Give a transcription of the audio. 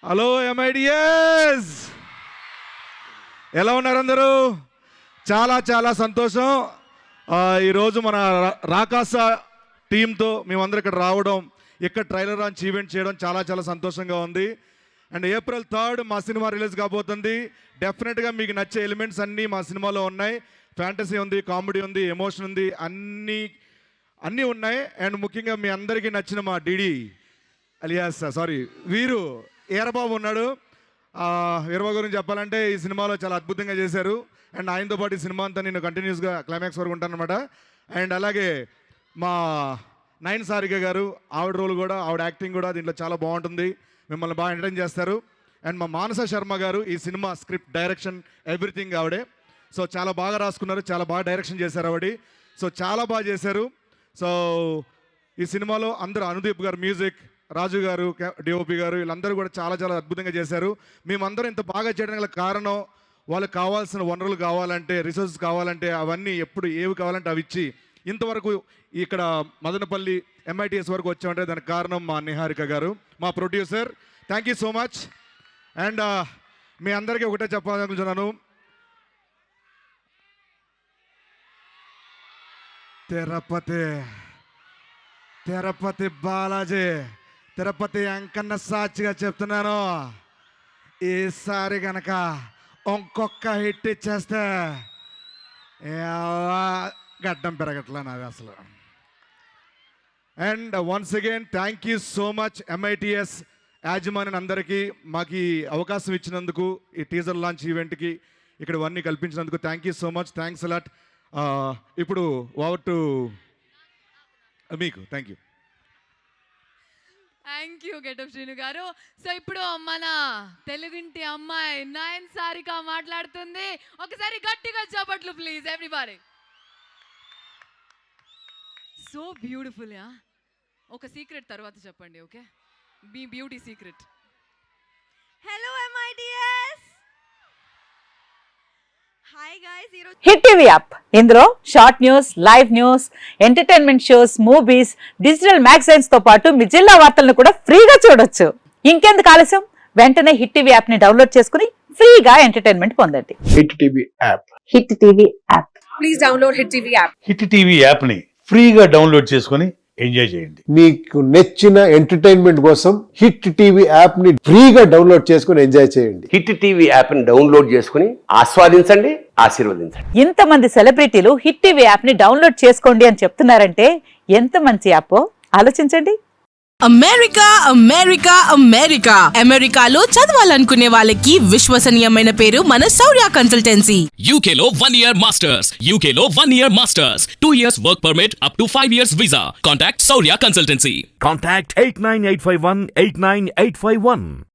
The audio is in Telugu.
హలో ఎంఐడిఎస్, ఎలా ఉన్నారు అందరూ? చాలా చాలా సంతోషం. ఈరోజు మన రాకాస టీంతో మేమందరం ఇక్కడ రావడం, ఇక్కడ ట్రైలర్ లాంచ్ ఈవెంట్ చేయడం చాలా చాలా సంతోషంగా ఉంది. అండ్ April 3 మా సినిమా రిలీజ్ కాబోతుంది. డెఫినెట్గా మీకు నచ్చే ఎలిమెంట్స్ అన్నీ మా సినిమాలో ఉన్నాయి. ఫ్యాంటసీ ఉంది, కామెడీ ఉంది, ఎమోషన్ ఉంది, అన్నీ ఉన్నాయి. అండ్ ముఖ్యంగా మీ అందరికీ నచ్చిన మా డిడి అలియాస్ వీరు ఈరబాబు ఉన్నాడు. వీరబాబు గురించి చెప్పాలంటే ఈ సినిమాలో చాలా అద్భుతంగా చేశారు. అండ్ ఆయనతో పాటు ఈ సినిమా అంతా నేను కంటిన్యూస్గా క్లైమాక్స్ వరకు ఉంటానన్నమాట. అండ్ అలాగే మా నయన్ సారిక గారు, ఆవిడ రోల్ కూడా, ఆవిడ యాక్టింగ్ కూడా దీంట్లో చాలా బాగుంటుంది. మిమ్మల్ని బాగా ఎంటర్టైన్ చేస్తారు. అండ్ మా మానస శర్మ గారు ఈ సినిమా స్క్రిప్ట్, డైరెక్షన్, ఎవ్రీథింగ్ ఆవిడే. సో చాలా బాగా రాసుకున్నారు, చాలా బాగా డైరెక్షన్ చేశారు ఆవిడ. సో చాలా బాగా చేశారు. సో ఈ సినిమాలో అందరూ, అనుదీప్ గారు మ్యూజిక్, రాజు గారు డిఓపి గారు, వీళ్ళందరూ కూడా చాలా చాలా అద్భుతంగా చేశారు. మేమందరం ఇంత బాగా చేయడానికి గల కారణం, వాళ్ళకి కావాల్సిన వనరులు కావాలంటే, రిసోర్సెస్ కావాలంటే అవన్నీ ఎప్పుడు ఏవి కావాలంటే అవి ఇచ్చి ఇంతవరకు ఇక్కడ మదనపల్లి MITS వరకు వచ్చామంటే దానికి కారణం మా నిహారిక గారు, మా producer. Thank you so much. And మీ అందరికీ ఒకటే చెప్పాలనుకుంటున్నాను, తిరుపతి బాలాజీ, తిరుపతి వెంకన్న సాక్షిగా చెప్తున్నాను, ఈసారి కనుక ఇంకొక హిట్ ఇచ్చేస్తే గడ్డం పెరగట్లా నాది అసలు. And once again thank you so much MITS యాజమాన్యం అందరికీ మాకు ఈ అవకాశం ఇచ్చినందుకు, ఈ టీజర్ లాంచ్ ఈవెంట్కి ఇక్కడ ఇవన్నీ కల్పించినందుకు thank you so much. Thanks a lot. ఇప్పుడు ఓవర్ టు మీకు. Thank you. Thank you Getup Srinu గారు. సో ఇప్పుడు మన తెలుగింటి అమ్మాయి నయన్ సారిక మాట్లాడుతుంది. ఒకసారి గట్టిగా చప్పట్లు ప్లీజ్ ఎవ్రీబడి. So beautiful. ఒక సీక్రెట్ తర్వాత చెప్పండి, ఓకే? మీ beauty secret. Hello MITS. Hi guys. Hit TV app, ఇందులో short news, live news, entertainment shows, movies, digital magazines తో పాటు మీ జిల్లా వార్తలను కూడా ఫ్రీగా చూడొచ్చు. ఇంకెందుకు ఆలస్యం, వెంటనే హిట్ టీవీ యాప్ ని డౌన్లోడ్ చేసుకుని ఫ్రీగా ఎంటర్టైన్మెంట్ పొందండి. Hit TV app. Hit TV app. Please download hit TV app. Hit TV app ని ఫ్రీగా డౌన్లోడ్ చేసుకుని ఎంజాయ్ చేయండి. మీకు నచ్చిన ఎంటర్టైన్మెంట్ కోసం హిట్ టీవీ యాప్ ని ఫ్రీగా డౌన్లోడ్ చేసుకుని ఎంజాయ్ చేయండి. హిట్ టీవీ యాప్ ని డౌన్లోడ్ చేసుకుని ఆస్వాదించండి, ఆశీర్వదించండి. ఇంతమంది సెలబ్రిటీలు హిట్ టీవీ యాప్ ని డౌన్లోడ్ చేసుకోండి అని చెప్తున్నారంటే ఎంత మంచి యాప్ ఆలోచించండి. అమెరికా అమెరికాలో చదవాలనుకునే వాళ్ళకి విశ్వసనీయమైన పేరు మన శౌర్య కన్సల్టెన్సీ. UK లో 1 year masters, 2 years work permit up to 5 years visa. Contact Saurya Consultancy. Contact 89851 89851.